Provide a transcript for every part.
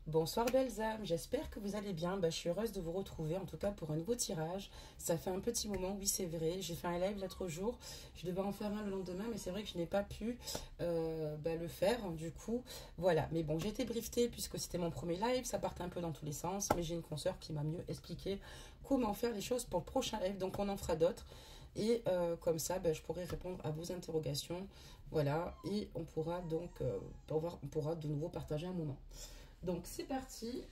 Bonsoir belles âmes, j'espère que vous allez bien. Je suis heureuse de vous retrouver, en tout cas pour un nouveau tirage. Ça fait un petit moment, oui c'est vrai. J'ai fait un live l'autre jour, je devais en faire un le lendemain, mais c'est vrai que je n'ai pas pu le faire. Du coup, voilà. Mais bon, j'ai été briefée puisque c'était mon premier live, ça partait un peu dans tous les sens, mais j'ai une consoeur qui m'a mieux expliqué comment faire les choses pour le prochain live, donc on en fera d'autres. Et comme ça, je pourrai répondre à vos interrogations. Voilà, et on pourra donc on pourra de nouveau partager un moment. Donc c'est parti,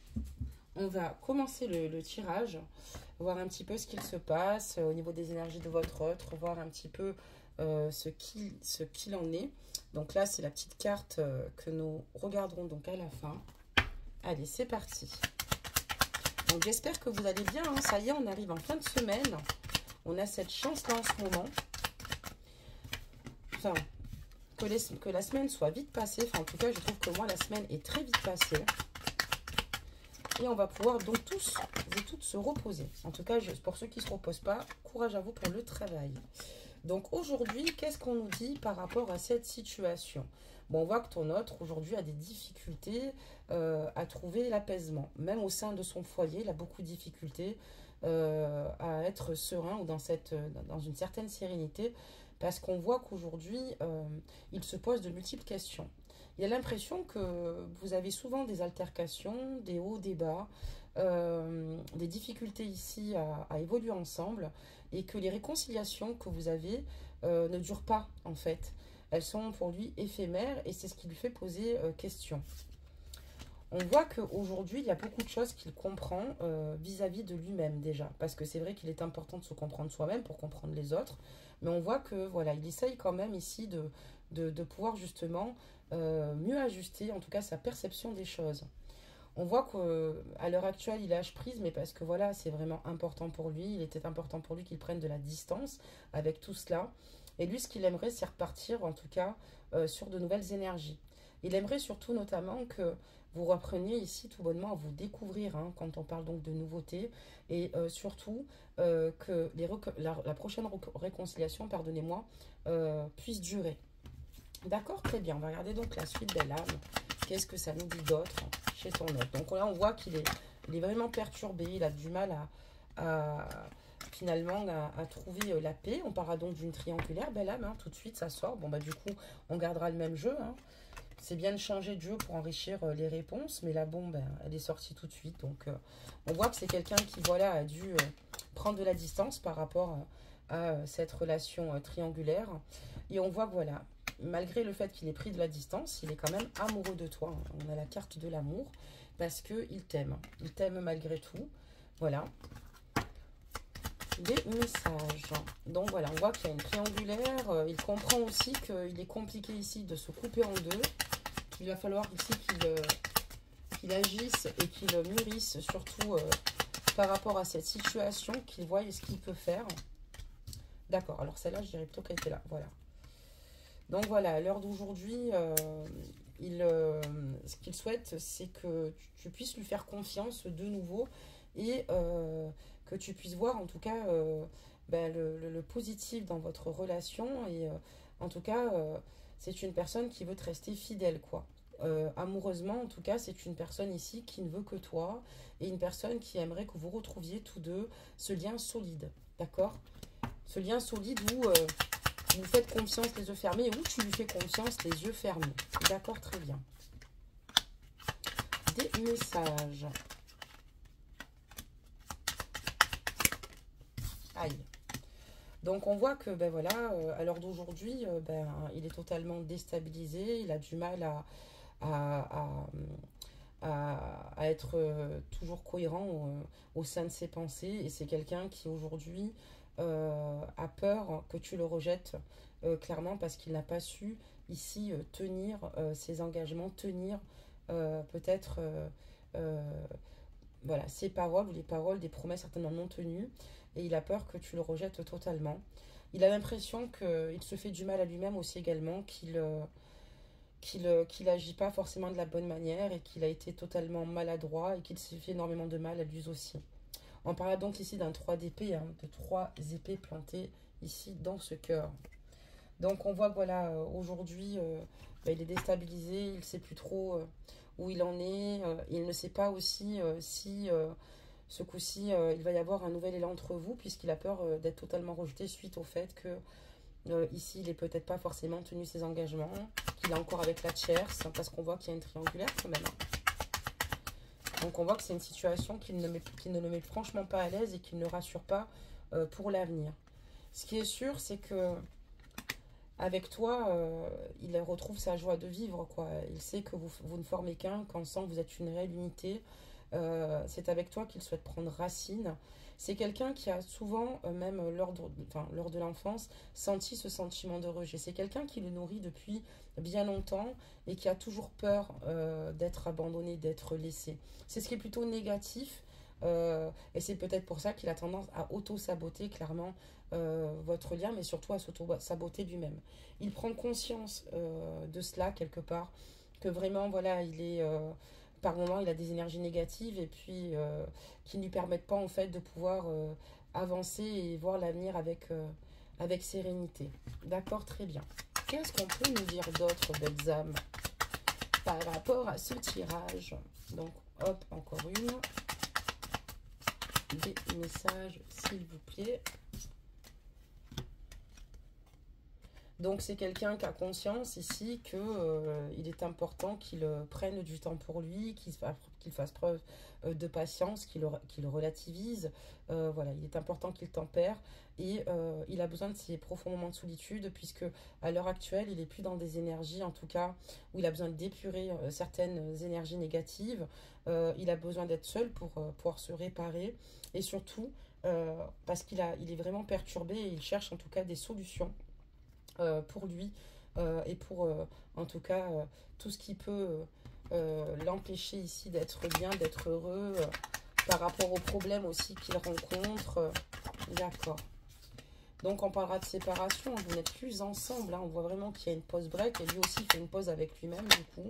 on va commencer le tirage, voir un petit peu ce qu'il se passe au niveau des énergies de votre autre, voir un petit peu ce qu'il en est. Donc là c'est la petite carte que nous regarderons donc à la fin. Allez, c'est parti. Donc j'espère que vous allez bien, hein. Ça y est, on arrive en fin de semaine. On a cette chance là en ce moment. Enfin, que la semaine soit vite passée. Enfin, en tout cas, je trouve que moi, la semaine est très vite passée. Et on va pouvoir donc tous et toutes se reposer. En tout cas, pour ceux qui ne se reposent pas, courage à vous pour le travail. Donc aujourd'hui, qu'est-ce qu'on nous dit par rapport à cette situation? Bon, on voit que ton autre aujourd'hui a des difficultés à trouver l'apaisement. Même au sein de son foyer, il a beaucoup de difficultés à être serein ou dans une certaine sérénité. Parce qu'on voit qu'aujourd'hui, il se pose de multiples questions. Il a l'impression que vous avez souvent des altercations, des hauts, des bas, des difficultés ici à évoluer ensemble et que les réconciliations que vous avez ne durent pas en fait. Elles sont pour lui éphémères et c'est ce qui lui fait poser question. On voit qu'aujourd'hui, il y a beaucoup de choses qu'il comprend vis-à-vis de lui-même déjà. Parce que c'est vrai qu'il est important de se comprendre soi-même pour comprendre les autres. Mais on voit que voilà, il essaye quand même ici de pouvoir justement mieux ajuster, en tout cas, sa perception des choses. On voit qu'à l'heure actuelle, il lâche prise, mais parce que voilà, c'est vraiment important pour lui. Il était important pour lui qu'il prenne de la distance avec tout cela. Et lui, ce qu'il aimerait, c'est repartir, en tout cas, sur de nouvelles énergies. Il aimerait surtout, notamment, que vous repreniez ici tout bonnement à vous découvrir, hein, quand on parle donc de nouveautés. Et surtout, que la prochaine réconciliation, pardonnez-moi, puisse durer. D'accord, très bien. On va regarder donc la suite, belle âme. Qu'est-ce que ça nous dit d'autre chez ton autre? Donc là, on voit il est vraiment perturbé. Il a du mal finalement à trouver la paix. On parlera donc d'une triangulaire, belle âme, hein, tout de suite, ça sort. Bon, du coup, on gardera le même jeu, hein. C'est bien de changer de jeu pour enrichir les réponses. Mais là, bon, elle est sortie tout de suite. Donc, on voit que c'est quelqu'un qui, voilà, a dû prendre de la distance par rapport à cette relation triangulaire. Et on voit que, voilà, malgré le fait qu'il ait pris de la distance, il est quand même amoureux de toi. On a la carte de l'amour parce qu'il t'aime. Il t'aime malgré tout. Voilà. Des messages. Donc voilà, on voit qu'il y a une triangulaire. Il comprend aussi qu'il est compliqué ici de se couper en deux. Il va falloir ici qu'il agisse et qu'il mûrisse surtout par rapport à cette situation, qu'il voie ce qu'il peut faire. D'accord, alors celle-là, je dirais plutôt qu'elle était là. Voilà. Donc voilà, à l'heure d'aujourd'hui, ce qu'il souhaite, c'est que tu puisses lui faire confiance de nouveau et que tu puisses voir en tout cas le positif dans votre relation. Et en tout cas, c'est une personne qui veut te rester fidèle, quoi. Amoureusement, en tout cas, c'est une personne ici qui ne veut que toi et une personne qui aimerait que vous retrouviez tous deux ce lien solide, d'accord? Ce lien solide où vous faites confiance les yeux fermés ou tu lui fais confiance les yeux fermés. D'accord, très bien. Des messages. Aïe. Donc on voit que voilà, à l'heure d'aujourd'hui, il est totalement déstabilisé. Il a du mal à, être toujours cohérent au sein de ses pensées. Et c'est quelqu'un qui aujourd'hui a peur que tu le rejettes clairement parce qu'il n'a pas su ici tenir ses engagements, tenir peut-être voilà, ses paroles ou les paroles des promesses certainement non tenues. Et il a peur que tu le rejettes totalement. Il a l'impression qu'il se fait du mal à lui-même aussi également, qu'il agit pas forcément de la bonne manière et qu'il a été totalement maladroit et qu'il s'est fait énormément de mal à lui aussi. On parle donc ici d'un 3 d'épée, hein, de 3 épées plantées ici dans ce cœur. Donc on voit que voilà, aujourd'hui, il est déstabilisé, il ne sait plus trop où il en est. Il ne sait pas aussi si ce coup-ci, il va y avoir un nouvel élan entre vous, puisqu'il a peur d'être totalement rejeté suite au fait que ici, il n'est peut-être pas forcément tenu ses engagements, qu'il est encore avec la tierce, parce qu'on voit qu'il y a une triangulaire quand même. Donc on voit que c'est une situation qui ne le met franchement pas à l'aise et qui ne le rassure pas pour l'avenir. Ce qui est sûr, c'est que avec toi, il retrouve sa joie de vivre, quoi. Il sait que vous ne formez qu'un, qu'ensemble vous êtes une réelle unité. C'est avec toi qu'il souhaite prendre racine. C'est quelqu'un qui a souvent, même lors de l'enfance, senti ce sentiment de rejet. C'est quelqu'un qui le nourrit depuis bien longtemps et qui a toujours peur d'être abandonné, d'être laissé. C'est ce qui est plutôt négatif. Et c'est peut-être pour ça qu'il a tendance à auto-saboter clairement votre lien, mais surtout à s'auto-saboter lui-même. Il prend conscience de cela quelque part, que vraiment, voilà, il est... par moments, il a des énergies négatives et puis qui ne lui permettent pas en fait de pouvoir avancer et voir l'avenir avec sérénité. D'accord, très bien. Qu'est-ce qu'on peut nous dire d'autre, belles âmes, par rapport à ce tirage? Donc, hop, encore une. Des messages, s'il vous plaît. Donc c'est quelqu'un qui a conscience ici que il est important qu'il prenne du temps pour lui, qu'il fasse preuve de patience, qu'il relativise. Voilà, il est important qu'il tempère et il a besoin de ces profonds moments de solitude puisque à l'heure actuelle, il n'est plus dans des énergies, en tout cas, où il a besoin d'épurer certaines énergies négatives. Il a besoin d'être seul pour pouvoir se réparer et surtout parce il est vraiment perturbé et il cherche en tout cas des solutions pour lui et pour en tout cas tout ce qui peut l'empêcher ici d'être bien, d'être heureux par rapport aux problèmes aussi qu'il rencontre. D'accord. Donc on parlera de séparation, vous n'êtes plus ensemble, hein. On voit vraiment qu'il y a une pause break et lui aussi fait une pause avec lui-même du coup.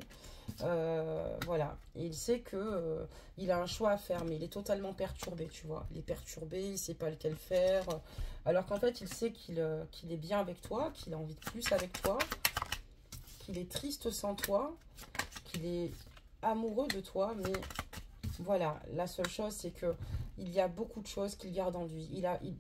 Voilà, et il sait que il a un choix à faire, mais il est totalement perturbé, tu vois. Il est perturbé, il ne sait pas lequel faire, alors qu'en fait il sait qu'il est bien avec toi, qu'il a envie de plus avec toi, qu'il est triste sans toi, qu'il est amoureux de toi, mais voilà, la seule chose c'est que il y a beaucoup de choses qu'il garde en lui.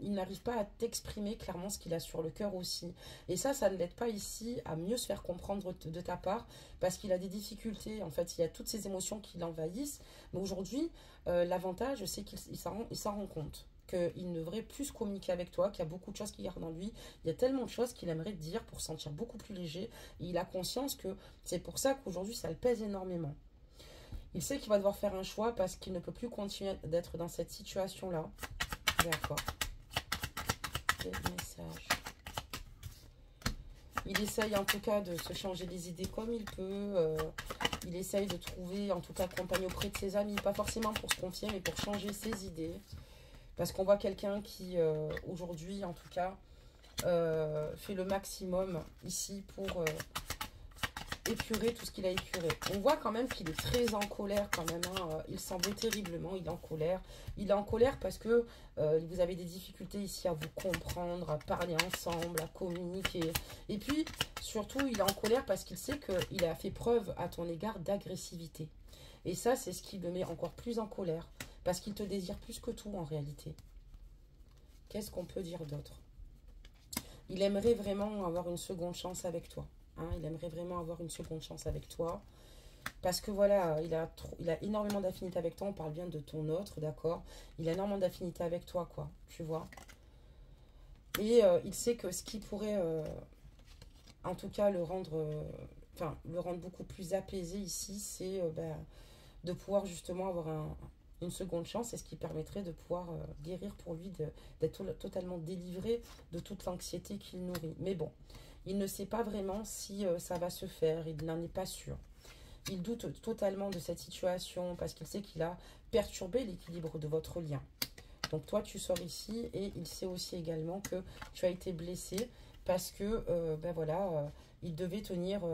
Il n'arrive pas à t'exprimer clairement ce qu'il a sur le cœur aussi. Et ça ne l'aide pas ici à mieux se faire comprendre de ta part parce qu'il a des difficultés. En fait, il y a toutes ces émotions qui l'envahissent. Mais aujourd'hui, l'avantage, c'est qu'il s'en rend compte. Qu'il ne devrait plus communiquer avec toi, qu'il y a beaucoup de choses qu'il garde en lui. Il y a tellement de choses qu'il aimerait te dire pour se sentir beaucoup plus léger. Et il a conscience que c'est pour ça qu'aujourd'hui, ça le pèse énormément. Il sait qu'il va devoir faire un choix parce qu'il ne peut plus continuer d'être dans cette situation-là. D'accord. Des messages. Il essaye en tout cas de se changer les idées comme il peut. Il essaye de trouver en tout cas compagnie auprès de ses amis. Pas forcément pour se confier, mais pour changer ses idées. Parce qu'on voit quelqu'un qui, aujourd'hui en tout cas, fait le maximum ici pour... épurer tout ce qu'il a épuré. On voit quand même qu'il est très en colère quand même, hein. Il s'en veut terriblement, il est en colère. Il est en colère parce que vous avez des difficultés ici à vous comprendre, à parler ensemble, à communiquer. Et puis, surtout, il est en colère parce qu'il sait qu'il a fait preuve à ton égard d'agressivité. Et ça, c'est ce qui le met encore plus en colère. Parce qu'il te désire plus que tout en réalité. Qu'est-ce qu'on peut dire d'autre? Il aimerait vraiment avoir une seconde chance avec toi. Hein, il aimerait vraiment avoir une seconde chance avec toi. Parce que voilà, il a énormément d'affinité avec toi. On parle bien de ton autre, d'accord? Il a énormément d'affinité avec toi, quoi. Tu vois? Et il sait que ce qui pourrait, en tout cas, le rendre beaucoup plus apaisé ici, c'est de pouvoir justement avoir une seconde chance. Et ce qui permettrait de pouvoir guérir pour lui, d'être totalement délivré de toute l'anxiété qu'il nourrit. Mais bon. Il ne sait pas vraiment si ça va se faire, il n'en est pas sûr. Il doute totalement de cette situation parce qu'il sait qu'il a perturbé l'équilibre de votre lien. Donc toi, tu sors ici et il sait aussi également que tu as été blessé parce que, il devait tenir,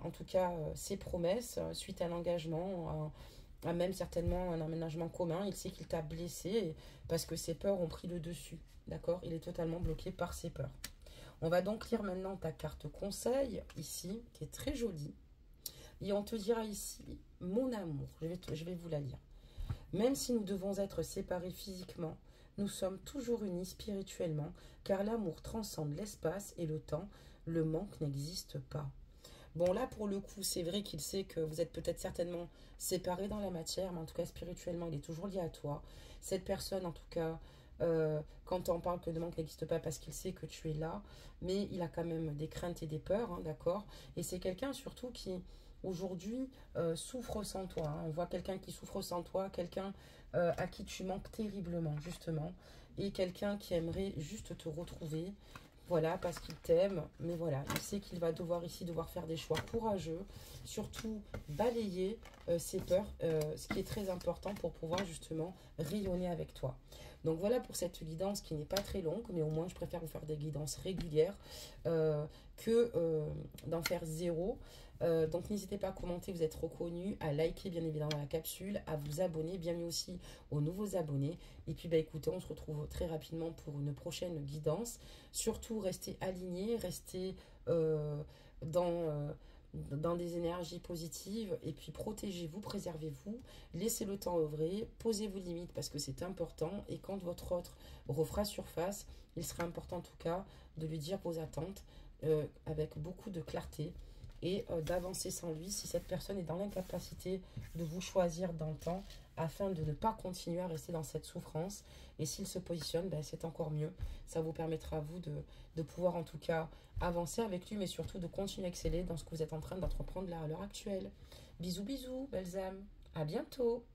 en tout cas, ses promesses suite à l'engagement, à même certainement un aménagement commun. Il sait qu'il t'a blessé parce que ses peurs ont pris le dessus, d'accord? Il est totalement bloqué par ses peurs. On va donc lire maintenant ta carte conseil, ici, qui est très jolie. Et on te dira ici, mon amour, je vais vous la lire. Même si nous devons être séparés physiquement, nous sommes toujours unis spirituellement, car l'amour transcende l'espace et le temps. Le manque n'existe pas. Bon, là, pour le coup, c'est vrai qu'il sait que vous êtes peut-être certainement séparés dans la matière, mais en tout cas, spirituellement, il est toujours lié à toi. Cette personne, en tout cas, quand on parle que le manque n'existe pas parce qu'il sait que tu es là, mais il a quand même des craintes et des peurs, hein, d'accord? Et c'est quelqu'un surtout qui, aujourd'hui, souffre sans toi. Hein. On voit quelqu'un qui souffre sans toi, quelqu'un à qui tu manques terriblement, justement, et quelqu'un qui aimerait juste te retrouver. Voilà, parce qu'il t'aime, mais voilà, il sait qu'il va devoir faire des choix courageux, surtout balayer ses peurs, ce qui est très important pour pouvoir justement rayonner avec toi. Donc voilà pour cette guidance qui n'est pas très longue, mais au moins je préfère vous faire des guidances régulières que d'en faire zéro. Donc n'hésitez pas à commenter, vous êtes reconnus, à liker bien évidemment la capsule, à vous abonner, bienvenue aussi aux nouveaux abonnés. Et puis bah écoutez, on se retrouve très rapidement pour une prochaine guidance. Surtout restez alignés, restez dans des énergies positives et puis protégez-vous, préservez-vous, laissez le temps œuvrer, posez vos limites parce que c'est important et quand votre autre refera surface, il sera important en tout cas de lui dire vos attentes avec beaucoup de clarté et d'avancer sans lui si cette personne est dans l'incapacité de vous choisir dans le temps afin de ne pas continuer à rester dans cette souffrance. Et s'il se positionne, ben, c'est encore mieux. Ça vous permettra à vous de pouvoir en tout cas avancer avec lui, mais surtout de continuer à exceller dans ce que vous êtes en train d'entreprendre là à l'heure actuelle. Bisous, bisous, belles âmes. À bientôt.